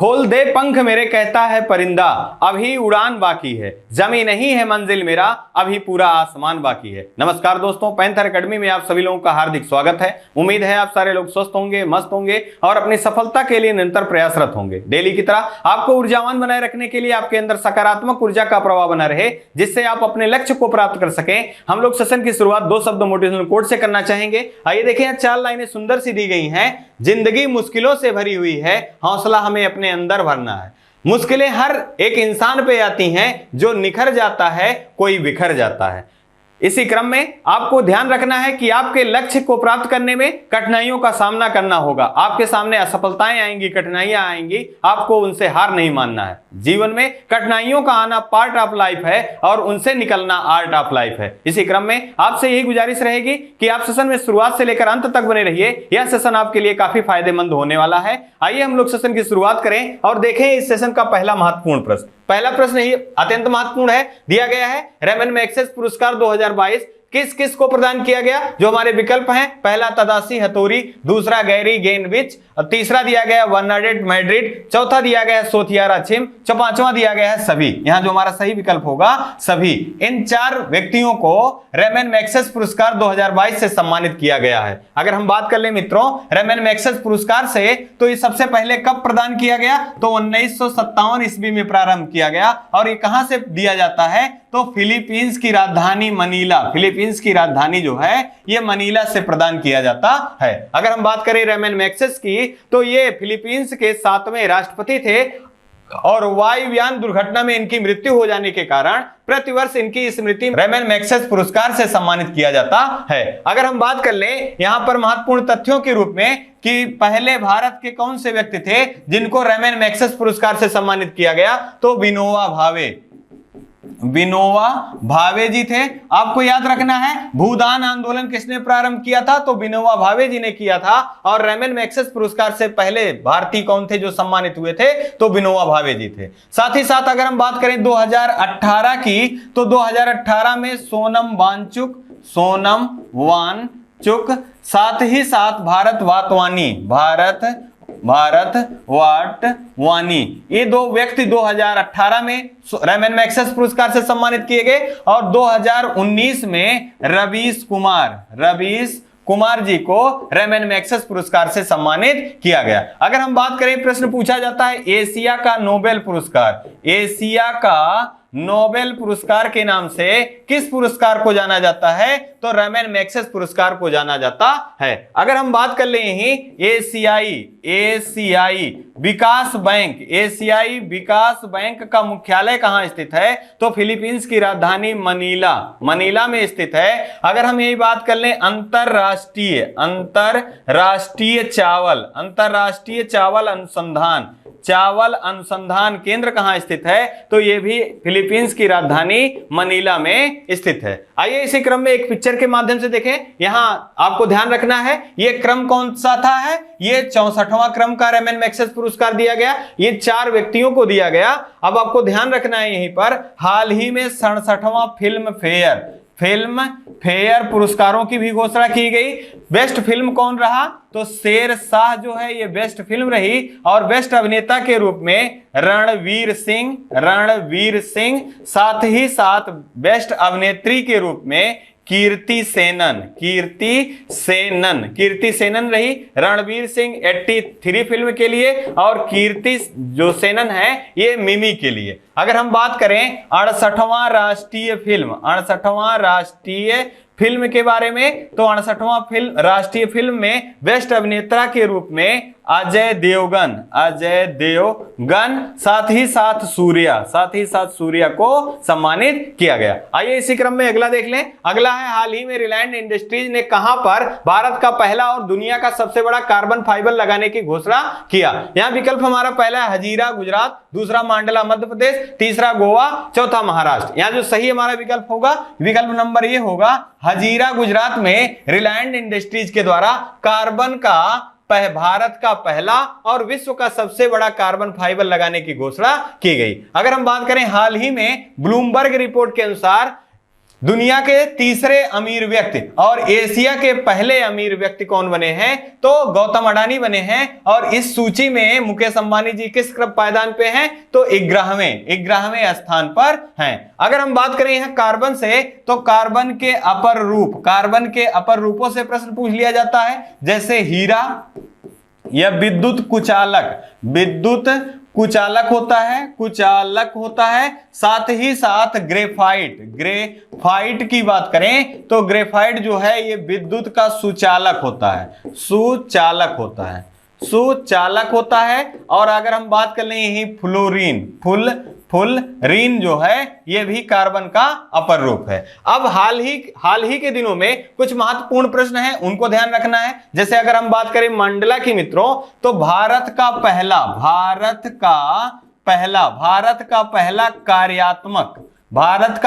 खोल दे पंख मेरे कहता है परिंदा, अभी उड़ान बाकी है, जमी नहीं है मंजिल मेरा, अभी पूरा आसमान बाकी है। नमस्कार दोस्तों, पैंथर एकेडमी में आप सभी लोगों का हार्दिक स्वागत है। उम्मीद है आप सारे लोग स्वस्थ होंगे, मस्त होंगे और अपनी सफलता के लिए निरंतर प्रयासरत होंगे। डेली की तरह आपको ऊर्जावान बनाए रखने के लिए आपके अंदर सकारात्मक ऊर्जा का प्रवाह बना रहे, जिससे आप अपने लक्ष्य को प्राप्त कर सकें। हम लोग सेशन की शुरुआत 2 शब्द मोटिवेशनल कोट से करना चाहेंगे। आइए देखें, 4 लाइनें सुंदर सी दी गई हैं। जिंदगी मुश्किलों से भरी हुई है, हौसला हमें अपने अंदर भरना है। मुश्किलें हर एक इंसान पे आती हैं, जो निखर जाता है कोई बिखर जाता है। इसी क्रम में आपको ध्यान रखना है कि आपके लक्ष्य को प्राप्त करने में कठिनाइयों का सामना करना होगा। आपके सामने असफलताएं आएंगी, कठिनाइयां आएंगी, आपको उनसे हार नहीं मानना है। जीवन में कठिनाइयों का आना पार्ट ऑफ लाइफ है और उनसे निकलना आर्ट ऑफ लाइफ है। इसी क्रम में आपसे यही गुजारिश रहेगी कि आप सेशन में शुरुआत से लेकर अंत तक बने रहिए। यह सेशन आपके लिए काफी फायदेमंद होने वाला है। आइए हम लोग सेशन की शुरुआत करें और देखें इस सेशन का पहला महत्वपूर्ण प्रश्न। पहला प्रश्न ही अत्यंत महत्वपूर्ण है, दिया गया है रेमन मैग्सेसे पुरस्कार 2022 किस किस को प्रदान किया गया। जो हमारे विकल्प हैं, पहला तदासी हथौड़ी, दूसरा गैरी गेनविच, तीसरा दिया गया बर्नार्ड मैड्रिड, चौथा दिया गया सोथियारा छिम, पांचवां दिया गया है सभी। यहां जो हमारा सही विकल्प होगा सभी। इन 4 व्यक्तियों को रेमन मैग्सेसे पुरस्कार 2022 से सम्मानित किया गया है। अगर हम बात कर ले मित्रों रेमन मैग्सेसे पुरस्कार से, तो ये सबसे पहले कब प्रदान किया गया, तो 1957 ईस्वी में प्रारंभ किया गया। और ये कहां से दिया जाता है, तो फिलीपींस की राजधानी मनीला, फिलीपींस की राजधानी जो है ये मनीला से प्रदान किया जाता है। अगर हम बात करें रेमन मैग्सेसे की, तो ये फिलीपींस के 7वें राष्ट्रपति थे और वायुयान दुर्घटना में इनकी मृत्यु हो जाने के कारण प्रतिवर्ष इनकी स्मृति रेमन मैग्सेसे पुरस्कार से सम्मानित किया जाता है। अगर हम बात कर लें यहां पर महत्वपूर्ण तथ्यों के रूप में कि पहले भारत के कौन से व्यक्ति थे जिनको रेमन मैग्सेसे पुरस्कार से सम्मानित किया गया, तो विनोबा भावे जी थे। आपको याद रखना है भूदान आंदोलन किसने प्रारंभ किया था, तो विनोबा भावे जी ने किया था। और रेमन मैग्सेसे पुरस्कार से पहले भारतीय कौन थे जो सम्मानित हुए थे, तो विनोबा भावे जी थे। साथ ही साथ अगर हम बात करें 2018 की, तो 2018 में सोनम वांगचुक, साथ ही साथ भारत वाटवानी, ये 2 व्यक्ति 2018 में रेमन मैग्सेसे पुरस्कार से सम्मानित किए गए। और 2019 में रवीश कुमार जी को रेमन मैग्सेसे पुरस्कार से सम्मानित किया गया। अगर हम बात करें, प्रश्न पूछा जाता है एशिया का नोबेल पुरस्कार के नाम से किस पुरस्कार को जाना जाता है, तो रेमन मैग्सेसे पुरस्कार को जाना जाता है। अगर हम बात कर ले यहीं एशियाई विकास बैंक का मुख्यालय कहां स्थित है, तो फिलीपींस की राजधानी मनीला में स्थित है। अगर हम यही बात कर लें अंतरराष्ट्रीय चावल अनुसंधान केंद्र कहां स्थित है, तो यह भी फिलीपींस की राजधानी मनीला में स्थित है। आइए इसी क्रम में एक पिक्चर के माध्यम से देखें। यहां आपको ध्यान रखना है यह क्रम कौन सा था, है ये 64वां क्रम का रेमन मैग्सेसे पुरस्कार दिया गया। ये 4 व्यक्तियों को दिया गया। अब आपको ध्यान रखना है यहीं पर हाल ही में 67वां फिल्म फेयर पुरस्कारों की भी घोषणा की गई। बेस्ट फिल्म कौन रहा, तो शेरशाह जो है ये बेस्ट फिल्म रही। और बेस्ट अभिनेता के रूप में रणवीर सिंह, साथ ही साथ बेस्ट अभिनेत्री के रूप में कीर्ति सेनन रही। रणवीर सिंह 83 फिल्म के लिए और कीर्ति जो सेनन है ये मिमी के लिए। अगर हम बात करें 68वां राष्ट्रीय फिल्म के बारे में, तो 68वां राष्ट्रीय फिल्म में बेस्ट अभिनेता के रूप में अजय देवगन, साथ ही साथ सूर्या को सम्मानित किया गया। आइए इसी क्रम में अगला देख लें। अगला है हाल ही में रिलायंस इंडस्ट्रीज ने कहां पर भारत का पहला और दुनिया का सबसे बड़ा कार्बन फाइबर लगाने की घोषणा किया। यहां विकल्प हमारा पहला हजीरा गुजरात, दूसरा मांडला मध्य प्रदेश, तीसरा गोवा, चौथा महाराष्ट्र। यहां जो सही हमारा विकल्प होगा, विकल्प नंबर ये होगा हजीरा गुजरात में रिलायंस इंडस्ट्रीज के द्वारा कार्बन का भारत का पहला और विश्व का सबसे बड़ा कार्बन फाइबर लगाने की घोषणा की गई। अगर हम बात करें हाल ही में ब्लूमबर्ग रिपोर्ट के अनुसार दुनिया के तीसरे अमीर व्यक्ति और एशिया के पहले अमीर व्यक्ति कौन बने हैं? तो गौतम अडानी बने हैं। और इस सूची में मुकेश अंबानी जी किस पायदान पे हैं? तो 11वें स्थान पर हैं। अगर हम बात करें यहाँ कार्बन से, तो कार्बन के अपर रूपों से प्रश्न पूछ लिया जाता है, जैसे हीरा या विद्युत कुचालक होता है। साथ ही साथ ग्रेफाइट की बात करें तो ग्रेफाइट जो है ये विद्युत का सुचालक होता है। और अगर हम बात कर लें यही फुलरीन जो है ये भी कार्बन का अपर रूप है। अब हाल ही के दिनों में कुछ महत्वपूर्ण प्रश्न हैं, उनको ध्यान रखना है। जैसे अगर हम बात करें मंडला की मित्रों, तो भारत का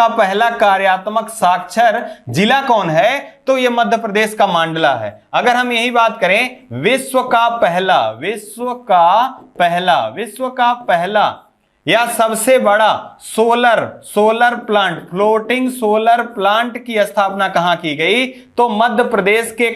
पहला कार्यात्मक साक्षर जिला कौन है? तो ये मध्य प्रदेश का मंडला है। अगर हम यही बात करें विश्व का पहला या सबसे बड़ा फ्लोटिंग सोलर प्लांट की स्थापना कहां की गई? तो मध्य प्रदेश के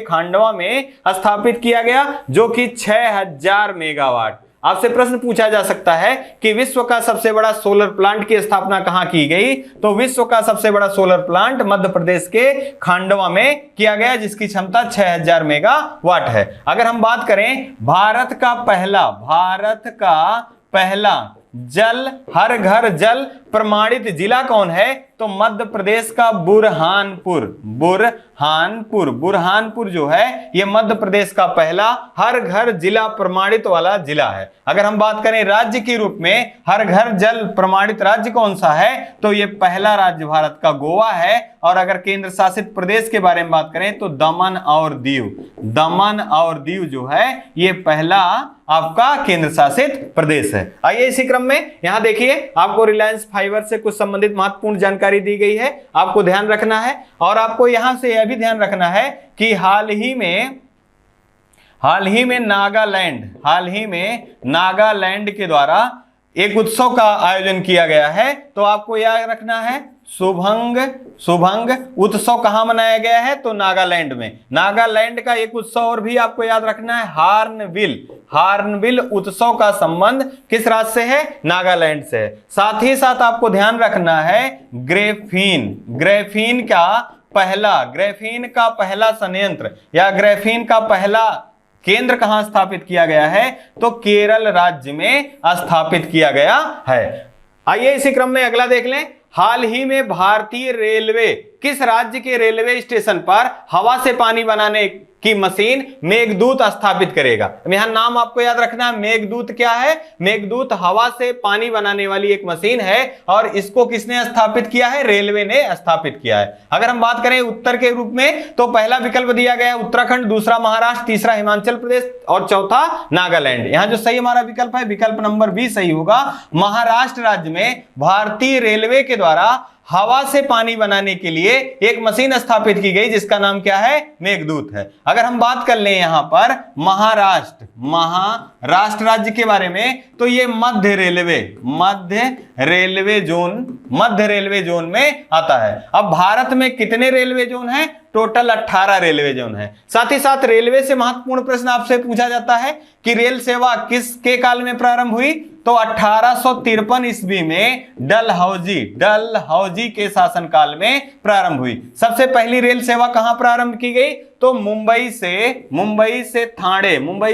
खांडवा में स्थापित किया गया, जो कि 6000 मेगावाट। आपसे प्रश्न पूछा जा सकता है कि विश्व का सबसे बड़ा सोलर प्लांट की स्थापना कहां की गई? तो विश्व का सबसे बड़ा सोलर प्लांट मध्य प्रदेश के खांडवा में किया गया, जिसकी क्षमता 6000 मेगावाट है। अगर हम बात करें भारत का पहला हर घर जल प्रमाणित जिला कौन है? तो मध्य प्रदेश का बुरहानपुर जो है ये मध्य प्रदेश का पहला हर घर जिला प्रमाणित वाला जिला है। अगर हम बात करें राज्य के रूप में हर घर जल प्रमाणित राज्य कौन सा है? तो ये पहला राज्य भारत का गोवा है। और अगर केंद्र शासित प्रदेश के बारे में बात करें तो दमन और दीव जो है ये पहला आपका केंद्र शासित प्रदेश है। आइए इसी क्रम में यहां देखिए, आपको रिलायंस फाइबर से कुछ संबंधित महत्वपूर्ण जानकारी दी गई है, आपको ध्यान रखना है। और आपको यहां से यह भी ध्यान रखना है कि हाल ही में नागालैंड के द्वारा एक उत्सव का आयोजन किया गया है। तो आपको याद रखना है शुभंग उत्सव कहां मनाया गया है? तो नागालैंड में। नागालैंड का एक उत्सव और भी आपको याद रखना है, हार्नबिल उत्सव का संबंध किस राज्य से है? नागालैंड से है। साथ ही साथ आपको ध्यान रखना है ग्रेफीन का पहला संयंत्र या ग्रेफीन का पहला केंद्र कहां स्थापित किया गया है? तो केरल राज्य में स्थापित किया गया है। आइए इसी क्रम में अगला देख लें। हाल ही में भारतीय रेलवे किस राज्य के रेलवे स्टेशन पर हवा से पानी बनाने की मशीन मेघदूत स्थापित करेगा? यहां नाम आपको याद रखना है, मेघदूत क्या है? मेघदूत हवा से पानी बनाने वाली एक मशीन है और इसको किसने स्थापित किया है? रेलवे ने स्थापित किया है। अगर हम बात करें उत्तर के रूप में तो पहला विकल्प दिया गया है उत्तराखंड, दूसरा महाराष्ट्र, तीसरा हिमाचल प्रदेश और चौथा नागालैंड। यहां जो सही हमारा विकल्प है, विकल्प नंबर बी सही होगा। महाराष्ट्र राज्य में भारतीय रेलवे के द्वारा हवा से पानी बनाने के लिए एक मशीन स्थापित की गई, जिसका नाम क्या है? मेघदूत है। अगर हम बात कर लें यहां पर महाराष्ट्र राज्य के बारे में, तो ये मध्य रेलवे जोन में आता है। अब भारत में कितने रेलवे जोन हैं? टोटल 18 रेलवे जोन है। साथ ही साथ रेलवे से महत्वपूर्ण प्रश्न आपसे पूछा जाता है कि रेल सेवा किसके काल में प्रारंभ हुई? तो 1853 ईस्वी में डलहौजी के शासनकाल में प्रारंभ हुई। सबसे पहली रेल सेवा कहां प्रारंभ की गई? तो मुंबई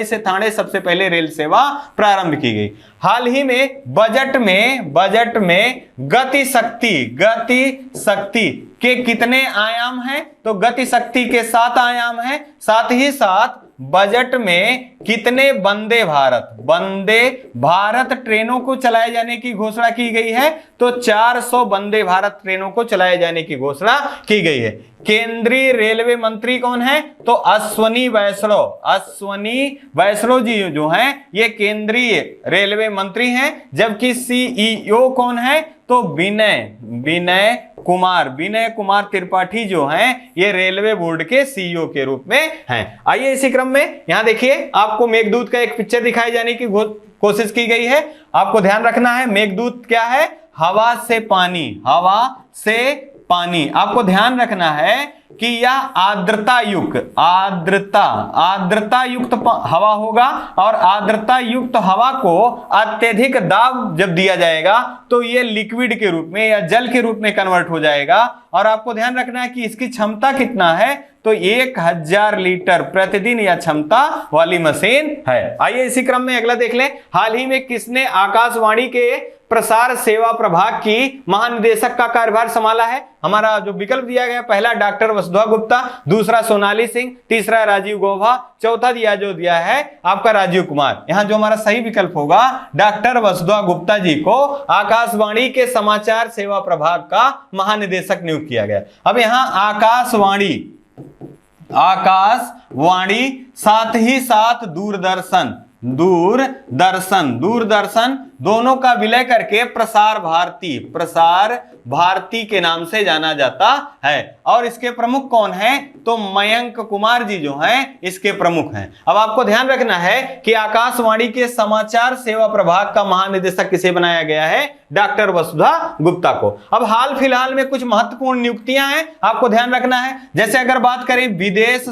से थाने सबसे पहले रेल सेवा प्रारंभ की गई। हाल ही में बजट में गति शक्ति के कितने आयाम हैं? तो गति शक्ति के 7 आयाम हैं। साथ ही साथ बजट में कितने वंदे भारत ट्रेनों को चलाए जाने की घोषणा की गई है? तो 400 वंदे भारत ट्रेनों को चलाए जाने की घोषणा की गई है। केंद्रीय रेलवे मंत्री कौन है? तो अश्वनी वैष्णव जी जो हैं ये केंद्रीय रेलवे मंत्री हैं। जबकि सीईओ कौन है? तो विनय कुमार त्रिपाठी जो हैं ये रेलवे बोर्ड के सीईओ के रूप में हैं। आइए इसी क्रम में यहां देखिए, आपको मेघदूत का एक पिक्चर दिखाई जाने की कोशिश की गई है। आपको ध्यान रखना है मेघदूत क्या है? हवा से पानी, हवा से पानी। आपको ध्यान रखना है कि यह आर्द्रता युक्त हवा होगा, और आर्द्रता युक्त हवा को अत्यधिक दाब जब दिया जाएगा तो ये लिक्विड के रूप में या जल के रूप में कन्वर्ट हो जाएगा। और आपको ध्यान रखना है कि इसकी क्षमता कितना है, तो 1000 लीटर प्रतिदिन यह क्षमता वाली मशीन है। आइए इसी क्रम में अगला देख लें। हाल ही में किसने आकाशवाणी के प्रसार सेवा प्रभाग की महानिदेशक का कार्यभार संभाला है? हमारा जो विकल्प दिया गया, पहला डॉक्टर वसुधा गुप्ता, दूसरा सोनाली सिंह, तीसरा राजीव गौबा, चौथा जो दिया है आपका राजीव कुमार। यहां जो हमारा सही विकल्प होगा, डॉक्टर वसुधा गुप्ता जी को आकाशवाणी के समाचार सेवा प्रभाग का महानिदेशक नियुक्त किया गया। अब यहां आकाशवाणी, साथ ही साथ दूरदर्शन दोनों का विलय करके प्रसार भारती के नाम से जाना जाता है। और इसके प्रमुख कौन हैं? तो मयंक कुमार जी जो हैं इसके प्रमुख हैं। अब आपको ध्यान रखना है कि आकाशवाणी के समाचार सेवा प्रभाग का महानिदेशक किसे बनाया गया है? डॉक्टर वसुधा गुप्ता को। अब हाल फिलहाल में कुछ महत्वपूर्ण नियुक्तियां हैं, आपको ध्यान रखना है। जैसे अगर बात करें विदेश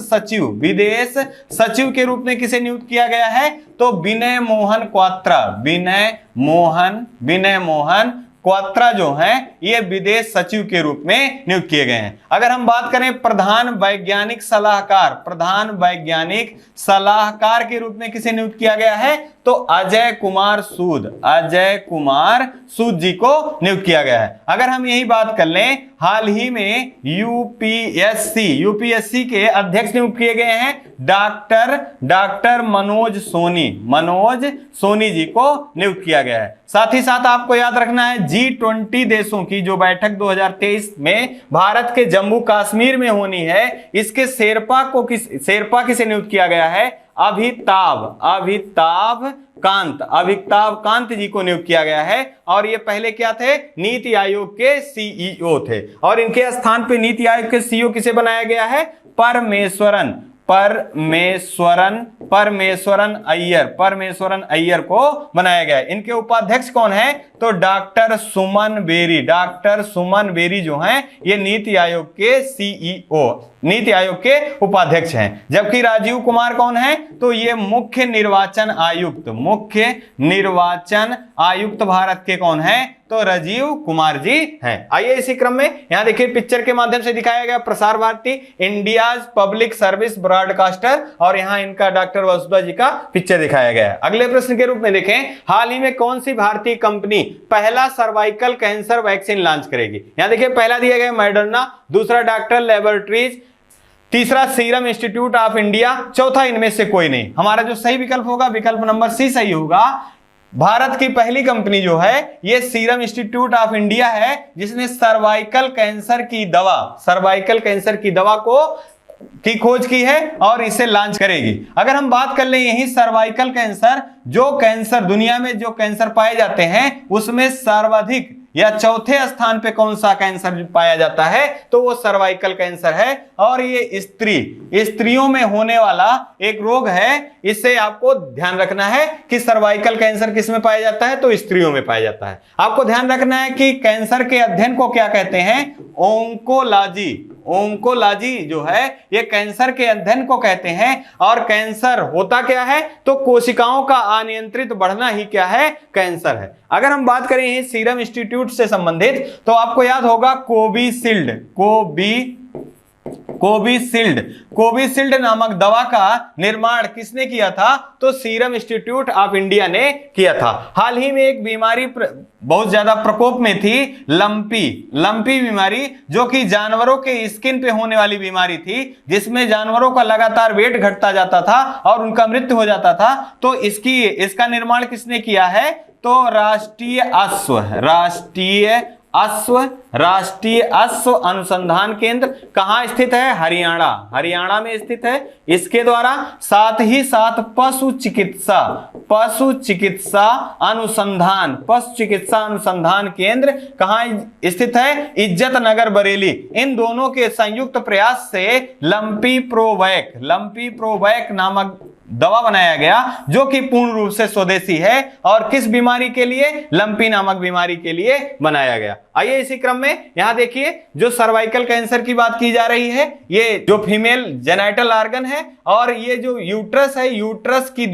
सचिव के रूप में किसे नियुक्त किया गया है? तो विनय मोहन क्वात्रा जो हैं ये विदेश सचिव के रूप में नियुक्त किए गए हैं। अगर हम बात करें प्रधान वैज्ञानिक सलाहकार के रूप में किसे नियुक्त किया गया है? तो अजय कुमार सूद जी को नियुक्त किया गया है। अगर हम यही बात कर लें, हाल ही में यूपीएससी के अध्यक्ष नियुक्त किए गए हैं डॉक्टर मनोज सोनी जी को नियुक्त किया गया है। साथ ही साथ आपको याद रखना है G20 देशों की जो बैठक 2023 में भारत के जम्मू कश्मीर में होनी है, इसके शेरपा किसे नियुक्त किया गया है? अभिताभ कांत जी को नियुक्त किया गया है। और ये पहले क्या थे? नीति आयोग के सीईओ थे। और इनके स्थान पे नीति आयोग के सीईओ किसे बनाया गया है? परमेश्वरन अय्यर को बनाया गया है। इनके उपाध्यक्ष कौन है? तो डॉक्टर सुमन बेरी जो हैं ये नीति आयोग के सीईओ, नीति आयोग के उपाध्यक्ष हैं। जबकि राजीव कुमार कौन है? तो ये मुख्य निर्वाचन आयुक्त भारत के कौन है? तो राजीव कुमार जी हैं। आइए इसी क्रम में यहां देखिए पिक्चर के माध्यम से दिखाया गया Prasar Bharati India's public service broadcaster, और यहां इनका डॉक्टर वसुधा जी का पिक्चर दिखाया गया है। अगले प्रश्न के रूप में देखें, हाल ही में कौन सी भारतीय कंपनी पहला सर्वाइकल कैंसर वैक्सीन लॉन्च करेगी? यहां देखिए पहला दिया गया मॉडर्ना, दूसरा डॉक्टर लैबोरेटरीज, तीसरा सीरम इंस्टीट्यूट ऑफ इंडिया, चौथा इनमें से कोई नहीं। हमारा जो सही विकल्प होगा विकल्प नंबर सी सही होगा। भारत की पहली कंपनी जो है ये सीरम इंस्टीट्यूट ऑफ इंडिया है, जिसने सर्वाइकल कैंसर की दवा की खोज की है और इसे लॉन्च करेगी। अगर हम बात कर लें यही सर्वाइकल कैंसर, दुनिया में जो कैंसर पाए जाते हैं उसमें सर्वाधिक या चौथे स्थान पे कौन सा कैंसर पाया जाता है? तो वो सर्वाइकल कैंसर है। और ये स्त्रियों में होने वाला एक रोग है। इससे आपको ध्यान रखना है कि सर्वाइकल कैंसर किस में पाया जाता है? तो स्त्रियों में पाया जाता है। आपको ध्यान रखना है कि कैंसर के अध्ययन को क्या कहते हैं? ओंकोलॉजी जो है ये कैंसर के अध्ययन को कहते हैं। और कैंसर होता क्या है? तो कोशिकाओं का अनियंत्रित बढ़ना ही क्या है? कैंसर है। अगर हम बात करें सीरम इंस्टीट्यूट से संबंधित तो आपको याद होगा कोविशील्ड नामक दवा का निर्माण किसने किया था? तो सीरम इंस्टीट्यूट ऑफ इंडिया ने किया था। हाल ही में एक बीमारी बहुत ज्यादा प्रकोप में थी, लंपी बीमारी, जो कि जानवरों के स्किन पे होने वाली बीमारी थी, जिसमें जानवरों का लगातार वेट घटता जाता था और उनका मृत्यु हो जाता था। तो इसका निर्माण किसने किया है? तो राष्ट्रीय अश्व अनुसंधान केंद्र कहां स्थित है? हरियाणा में स्थित है। इसके द्वारा साथ ही साथ पशु चिकित्सा अनुसंधान केंद्र कहां स्थित है? इज्जत नगर बरेली। इन दोनों के संयुक्त प्रयास से लंपी प्रोवैक नामक दवा बनाया गया जो कि पूर्ण रूप से स्वदेशी है और किस बीमारी के लिए, लंपी नामक बीमारी के लिए बनाया गया। आइए इसी क्रम में यहां देखिए जो सर्वाइकल कैंसर की बात की जा रही है, ये जो फीमेल जेनाइटल ऑर्गन है और ये जो यूट्रस है, यूट्रस की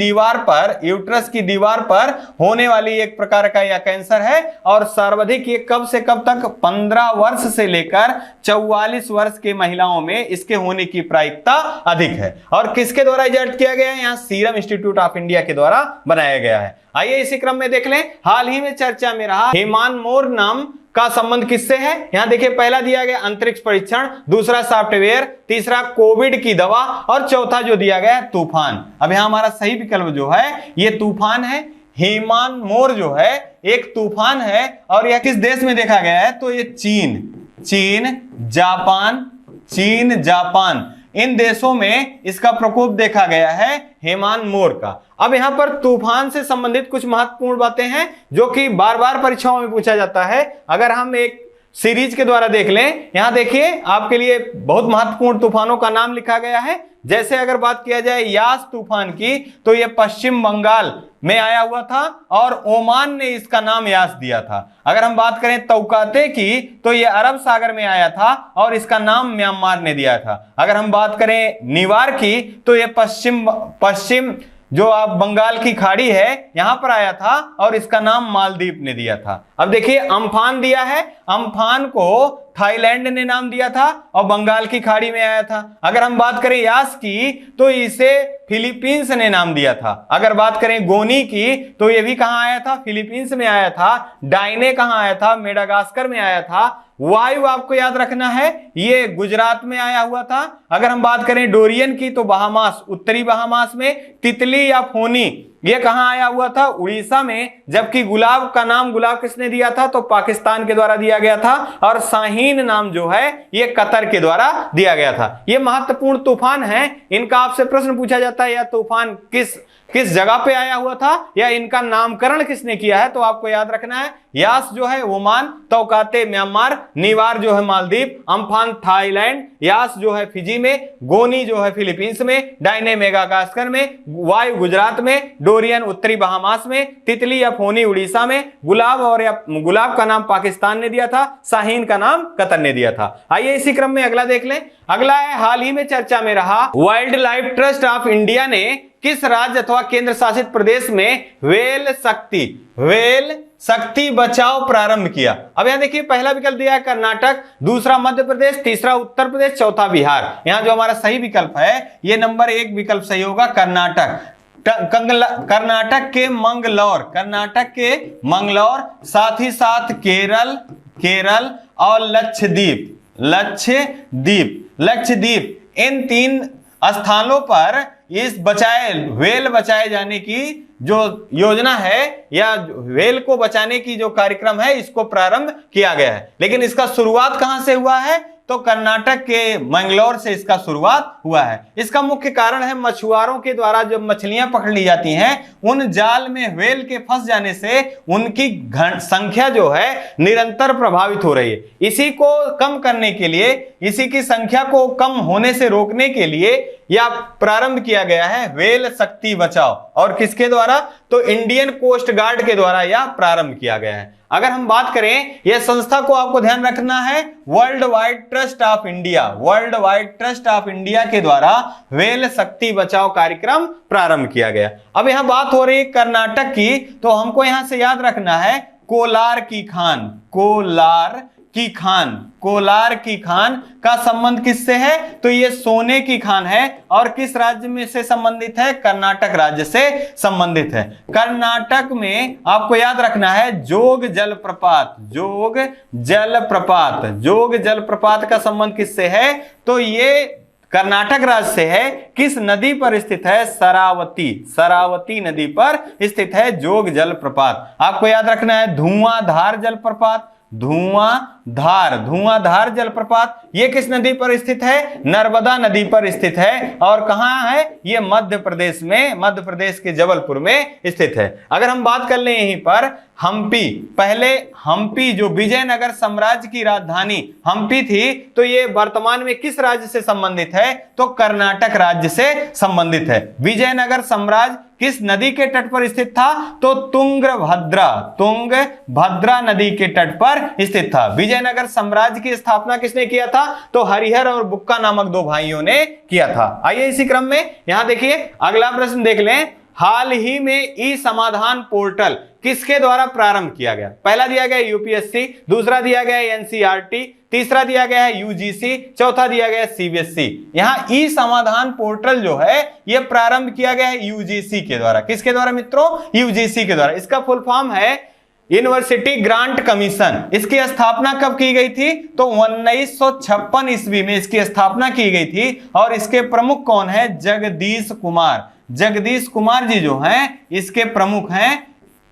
दीवार पर होने वाली एक प्रकार का यह कैंसर है और सर्वाधिक ये कब से कब तक 15 वर्ष से लेकर 44 वर्ष के महिलाओं में इसके होने की प्रायिकता अधिक है। और किसके द्वारा रिजल्ट किया गया है, यहां सीरम इंस्टीट्यूट ऑफ इंडिया के द्वारा बनाया गया है। आइए इसी क्रम में देख लें, हाल ही में चर्चा में रहा हेमानमोर नाम का संबंध किससे है। यहां देखिए पहला दिया गया अंतरिक्ष परीक्षण, दूसरा सॉफ्टवेयर, तीसरा कोविड की दवा और चौथा जो दिया गया है तूफान। अब यहां हमारा सही विकल्प जो है ये तूफान है। हेमानमोर जो है एक तूफान है और यह किस देश में देखा गया है, तो ये चीन, जापान इन देशों में इसका प्रकोप देखा गया है हेमानमोर का। अब यहां पर तूफान से संबंधित कुछ महत्वपूर्ण बातें हैं जो कि बार बार परीक्षाओं में पूछा जाता है। अगर हम एक सीरीज के द्वारा देख लें, यहां देखिए आपके लिए बहुत महत्वपूर्ण तूफानों का नाम लिखा गया है। जैसे अगर बात किया जाए यास तूफान की, तो यह पश्चिम बंगाल में आया हुआ था और ओमान ने इसका नाम यास दिया था। अगर हम बात करें तौकाते की, तो यह अरब सागर में आया था और इसका नाम म्यांमार ने दिया था। अगर हम बात करें निवार की, तो यह पश्चिम जो आप बंगाल की खाड़ी है यहां पर आया था और इसका नाम मालदीव ने दिया था। अब देखिए अम्फान दिया है, अम्फान को थाईलैंड ने नाम दिया था और बंगाल की खाड़ी में आया था। अगर हम बात करें यास की, तो इसे फिलीपींस ने नाम दिया था। अगर बात करें गोनी की, तो ये भी कहां आया था, फिलीपींस में आया था। डाइने कहां आया था, मेडागास्कर में आया था। वायु आपको याद रखना है ये गुजरात में आया हुआ था। अगर हम बात करें डोरियन की, तो बहामास, उत्तरी बहामास में। तितली या फोनी ये कहां आया हुआ था, उड़ीसा में। जबकि गुलाब का नाम गुलाब किसने दिया था, तो पाकिस्तान के द्वारा दिया गया था। और शाहीन नाम जो है ये कतर के द्वारा दिया गया था। ये महत्वपूर्ण तूफान है, इनका आपसे प्रश्न पूछा जाता है यह तूफान किस जगह पे आया हुआ था या इनका नामकरण किसने किया है, तो आपको याद रखना है यास जो है ओमान, तौकाते म्यांमार, निवार जो है मालदीव, अम्फान थाईलैंड, यास जो है फिजी में, गोनी जो है फिलीपींस में, डाइने मेडागास्कर में, वायु गुजरात में, डोरियन उत्तरी बहामास में, तितली या फोनी उड़ीसा में, गुलाब का नाम पाकिस्तान ने दिया था, शाहीन का नाम कतर ने दिया था। आइए इसी क्रम में अगला देख लें। अगला है हाल ही में चर्चा में रहा wild life trust of India ने किस राज्य अथवा केंद्र शासित प्रदेश में वेल शक्ति बचाओ प्रारंभ किया। अब यहां देखिए पहला विकल्प दिया है कर्नाटक, दूसरा मध्य प्रदेश, तीसरा उत्तर प्रदेश, चौथा बिहार। यहां जो हमारा सही विकल्प है ये नंबर 1 विकल्प सही होगा, कर्नाटक। कर्नाटक के मंगलौर, साथ ही साथ केरल और लक्षद्वीप इन 3 स्थानों पर इस वेल बचाए जाने की जो योजना है या वेल को बचाने की जो कार्यक्रम है इसको प्रारंभ किया गया है। लेकिन इसका शुरुआत कहां से हुआ है, तो कर्नाटक के मंगलौर से इसका शुरुआत हुआ है। इसका मुख्य कारण है मछुआरों के द्वारा जब मछलियां पकड़ ली जाती हैं उन जाल में व्हेल के फंस जाने से उनकी संख्या जो है निरंतर प्रभावित हो रही है। इसी को कम करने के लिए, इसी की संख्या को कम होने से रोकने के लिए यह प्रारंभ किया गया है व्हेल शक्ति बचाओ। और किसके द्वारा, तो इंडियन कोस्ट गार्ड के द्वारा यह प्रारंभ किया गया है। अगर हम बात करें यह संस्था को आपको ध्यान रखना है world wide trust of India के द्वारा व्हेल शक्ति बचाओ कार्यक्रम प्रारंभ किया गया। अब यहां बात हो रही है कर्नाटक की, तो हमको यहां से याद रखना है कोलार की खान का संबंध किससे है, तो ये सोने की खान है और किस राज्य में से संबंधित है, कर्नाटक राज्य से संबंधित है। कर्नाटक में आपको याद रखना है जोग जलप्रपात का संबंध किससे है, तो ये कर्नाटक राज्य से है। किस नदी पर स्थित है, शरावती नदी पर स्थित है जोग जलप्रपात। आपको याद रखना है धुआंधार जलप्रपात ये किस नदी पर स्थित है, नर्मदा नदी पर स्थित है। और कहां है, ये मध्य प्रदेश के जबलपुर में स्थित है। अगर हम बात कर लें यहीं पर हम्पी। पहले हम्पी जो विजयनगर साम्राज्य की राजधानी हम्पी थी, तो ये वर्तमान में किस राज्य से संबंधित है? तो कर्नाटक राज्य से संबंधित है। विजयनगर साम्राज्य किस नदी के तट पर स्थित था? तो तुंगभद्रा नदी के तट पर स्थित था। विजयनगर साम्राज्य की स्थापना किसने किया था? तो हरिहर और बुक्का नामक दो भाइयों ने किया था। आइए इसी क्रम में यहां देखिए अगला प्रश्न देख लें। हाल ही में ई समाधान पोर्टल किसके द्वारा प्रारंभ किया गया? पहला दिया गया यूपीएससी, दूसरा दिया गया एनसीईआरटी, तीसरा दिया गया है यूजीसी, चौथा दिया गया सीबीएसई। यहां ई समाधान पोर्टल जो है यह प्रारंभ किया गया है यूजीसी के द्वारा। किसके द्वारा मित्रों? यूजीसी के द्वारा। इसका फुल फॉर्म है यूनिवर्सिटी ग्रांट कमीशन। इसकी स्थापना कब की गई थी? तो 1956 ईस्वी में इसकी स्थापना की गई थी। और इसके प्रमुख कौन है? जगदीश कुमार। जगदीश कुमार जी जो हैं इसके प्रमुख हैं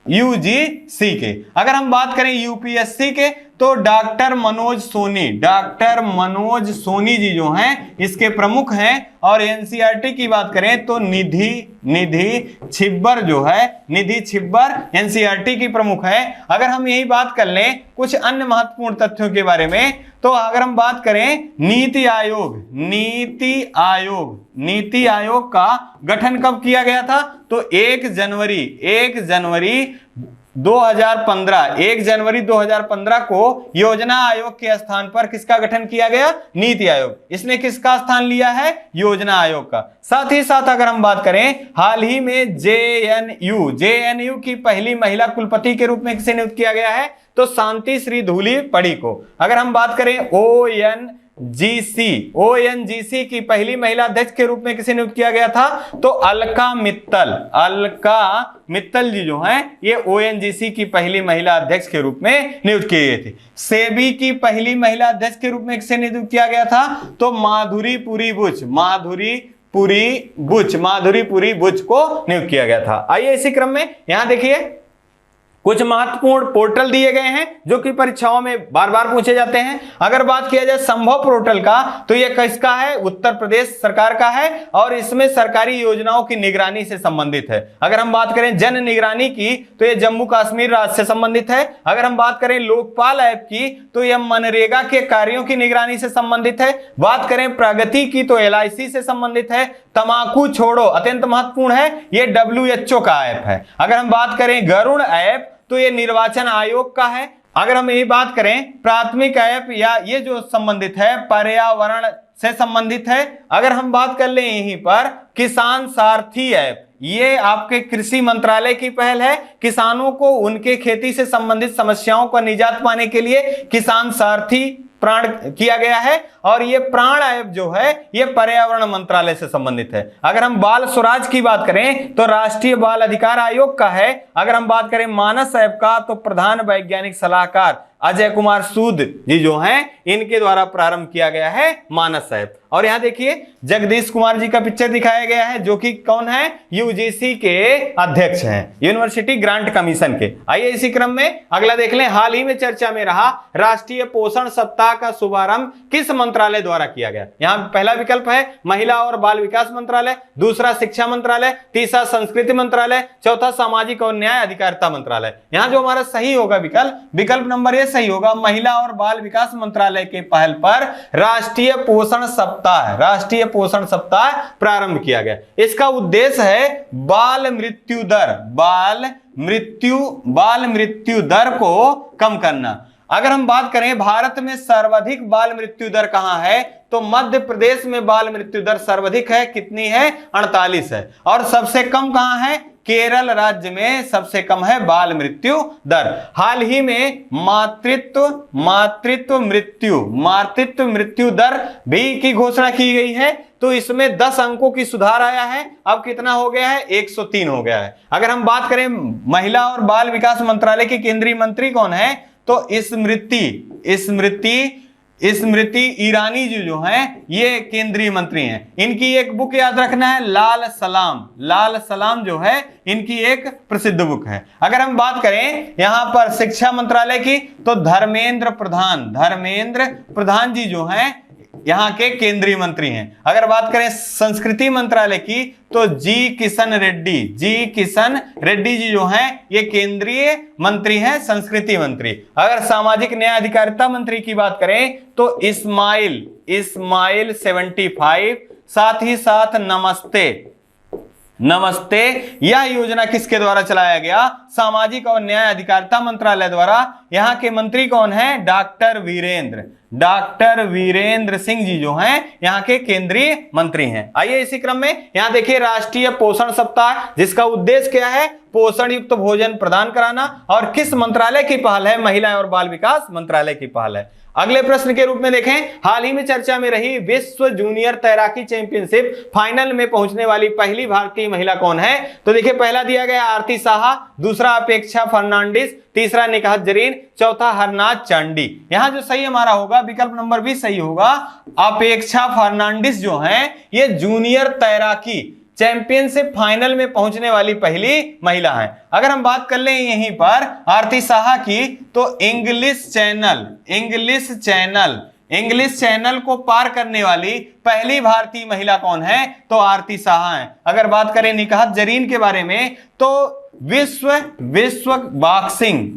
यूजीसी के। अगर हम बात करें यूपीएससी के तो डॉक्टर मनोज सोनी जी जो हैं इसके प्रमुख हैं। और एनसीईआरटी की बात करें तो निधि छिब्बर एनसीईआरटी की प्रमुख है। अगर हम यही बात कर लें कुछ अन्य महत्वपूर्ण तथ्यों के बारे में, तो अगर हम बात करें नीति आयोग का गठन कब किया गया था? तो 1 जनवरी 2015 को योजना आयोग के स्थान पर किसका गठन किया गया? नीति आयोग। इसने किसका स्थान लिया है? योजना आयोग का। साथ ही साथ अगर हम बात करें हाल ही में जेएनयू की पहली महिला कुलपति के रूप में किसे नियुक्त किया गया है? तो शांति श्री धूलीपड़ी को। अगर हम बात करें ओएनजीसी की पहली महिला अध्यक्ष के रूप में किसे नियुक्त किया गया था? तो अलका मित्तल जी जो हैं ये ओएनजीसी की पहली महिला अध्यक्ष के रूप में नियुक्त किए गए थे। सेबी की पहली महिला अध्यक्ष के रूप में किसे नियुक्त किया गया था? तो माधुरी पुरी बुच को नियुक्त किया गया था। आइए इसी क्रम में यहां देखिए कुछ महत्वपूर्ण पोर्टल दिए गए हैं जो कि परीक्षाओं में बार बार पूछे जाते हैं। अगर बात किया जाए संभव पोर्टल का तो यह किसका है? उत्तर प्रदेश सरकार का है और इसमें सरकारी योजनाओं की निगरानी से संबंधित है। अगर हम बात करें जन निगरानी की तो यह जम्मू कश्मीर राज्य से संबंधित है। अगर हम बात करें लोकपाल ऐप की तो यह मनरेगा के कार्यों की निगरानी से संबंधित है। बात करें प्रगति की तो एलआईसी से संबंधित है। तंबाकू छोड़ो अत्यंत महत्वपूर्ण है, यह WHO का ऐप है। अगर हम बात करें गरुड़ ऐप तो ये निर्वाचन आयोग का है। अगर हम यही बात करें प्राथमिक ऐप या ये जो संबंधित है पर्यावरण से संबंधित है। अगर हम बात कर लें यहीं पर किसान सारथी ऐप, ये आपके कृषि मंत्रालय की पहल है। किसानों को उनके खेती से संबंधित समस्याओं का निजात पाने के लिए किसान सारथी प्राण किया गया है। और ये प्राण ऐप जो है ये पर्यावरण मंत्रालय से संबंधित है। अगर हम बाल स्वराज की बात करें तो राष्ट्रीय बाल अधिकार आयोग का है। अगर हम बात करें मानस ऐप का तो प्रधान वैज्ञानिक सलाहकार अजय कुमार सूद जी जो हैं इनके द्वारा प्रारंभ किया गया है मानस ऐप। और यहां देखिए जगदीश कुमार जी का पिक्चर दिखाया गया है जो कि कौन है? यूजीसी के अध्यक्ष हैं, यूनिवर्सिटी ग्रांट कमीशन के। आइए इसी क्रम में अगला देख लें। हाल ही में चर्चा में रहा राष्ट्रीय पोषण सप्ताह का शुभारंभ किस मंत्रालय द्वारा किया गया? यहां पहला विकल्प है महिला और बाल विकास मंत्रालय, दूसरा शिक्षा मंत्रालय, तीसरा संस्कृति मंत्रालय, चौथा सामाजिक और न्याय अधिकारिता मंत्रालय। यहां जो हमारा सही होगा विकल्प नंबर ए सही होगा। महिला और बाल विकास मंत्रालय के पहल पर राष्ट्रीय पोषण सप्ताह प्रारंभ किया गया। इसका उद्देश्य है बाल मृत्यु दर को कम करना। अगर हम बात करें भारत में सर्वाधिक बाल मृत्यु दर कहां है? तो मध्य प्रदेश में बाल मृत्यु दर सर्वाधिक है। कितनी है? 48 है। और सबसे कम कहां है? केरल राज्य में सबसे कम है बाल मृत्यु दर। हाल ही में मातृत्व मृत्यु दर भी की घोषणा की गई है। तो इसमें 10 अंकों की सुधार आया है। अब कितना हो गया है? 103 हो गया है। अगर हम बात करें महिला और बाल विकास मंत्रालय के केंद्रीय मंत्री कौन है? तो स्मृति ईरानी जी जो हैं ये केंद्रीय मंत्री हैं। इनकी एक बुक याद रखना है लाल सलाम जो है इनकी एक प्रसिद्ध बुक है। अगर हम बात करें यहां पर शिक्षा मंत्रालय की तो धर्मेंद्र प्रधान जी जो हैं यहाँ के केंद्रीय मंत्री हैं। अगर बात करें संस्कृति मंत्रालय की तो जी किशन रेड्डी जी जो हैं ये केंद्रीय मंत्री हैं, संस्कृति मंत्री। अगर सामाजिक न्याय अधिकारिता मंत्री की बात करें तो इस्माइल 75, साथ ही साथ नमस्ते यह योजना किसके द्वारा चलाया गया? सामाजिक और न्याय अधिकारिता मंत्रालय द्वारा। यहाँ के मंत्री कौन है? डॉक्टर वीरेंद्र सिंह जी जो हैं यहाँ के केंद्रीय मंत्री हैं। आइए इसी क्रम में यहाँ देखिए राष्ट्रीय पोषण सप्ताह, जिसका उद्देश्य क्या है? पोषण युक्त भोजन प्रदान कराना। और किस मंत्रालय की पहल है? महिला और बाल विकास मंत्रालय की पहल है। अगले प्रश्न के रूप में देखें, हाल ही में चर्चा में रही विश्व जूनियर तैराकी चैंपियनशिप फाइनल में पहुंचने वाली पहली भारतीय महिला कौन है? तो देखिए पहला दिया गया आरती साहा, दूसरा अपेक्षा फर्नांडिस, तीसरा निकहत जरीन, चौथा हरनाथ चांडी। यहां जो सही हमारा होगा विकल्प नंबर भी सही होगा। अपेक्षा फर्नांडिस जो है ये जूनियर तैराकी चैंपियनशिप फाइनल में पहुंचने वाली पहली महिला है। अगर हम बात कर लें यहीं पर आरती साहा की तो इंग्लिश चैनल को पार करने वाली पहली भारतीय महिला कौन है? तो आरती साहा है। अगर बात करें निकहत जरीन के बारे में तो विश्व बॉक्सिंग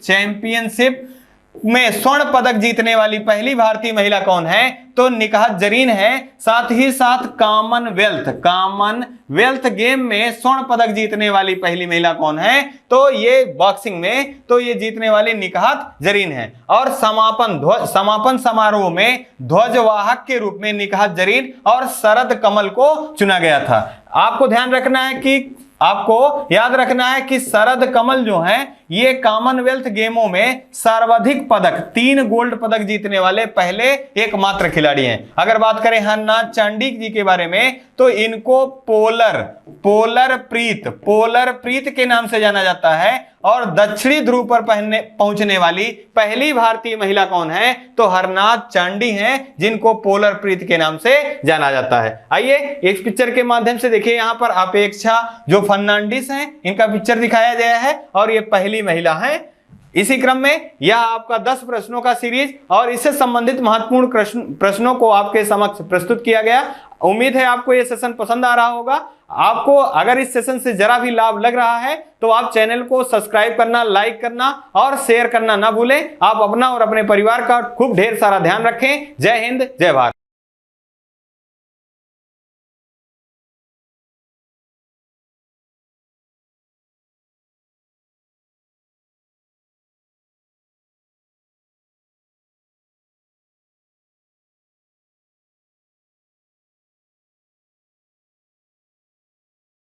चैंपियनशिप में स्वर्ण पदक जीतने वाली पहली भारतीय महिला कौन है? तो निकहत जरीन है। साथ ही साथ कॉमनवेल्थ गेम में स्वर्ण पदक जीतने वाली पहली महिला कौन है? तो ये बॉक्सिंग में तो ये जीतने वाली निकहत जरीन है। और समापन समारोह में ध्वजवाहक के रूप में निकहत जरीन और शरद कमल को चुना गया था। आपको याद रखना है कि शरद कमल जो हैं ये कॉमनवेल्थ गेमों में सर्वाधिक पदक 3 गोल्ड पदक जीतने वाले पहले एकमात्र खिलाड़ी हैं। अगर बात करें हरनाथ चांडी जी के बारे में तो इनको पोलर प्रीत के नाम से जाना जाता है। और दक्षिणी ध्रुव पर पहुंचने वाली पहली भारतीय महिला कौन है? तो हरनाथ चांडी हैं, जिनको पोलर प्रीत के नाम से जाना जाता है। आइए इस पिक्चर के माध्यम से देखिए, यहाँ पर अपेक्षा जो फर्नांडिस हैं इनका पिक्चर दिखाया गया है और ये पहली महिला है। इसी क्रम में यह आपका 10 प्रश्नों का सीरीज और इससे संबंधित महत्वपूर्ण प्रश्नों को आपके समक्ष प्रस्तुत किया गया। उम्मीद है आपको यह सेशन पसंद आ रहा होगा। आपको अगर इस सेशन से जरा भी लाभ लग रहा है तो आप चैनल को सब्सक्राइब करना, लाइक करना और शेयर करना ना भूलें। आप अपना और अपने परिवार का खूब ढेर सारा ध्यान रखें। जय हिंद, जय भारत।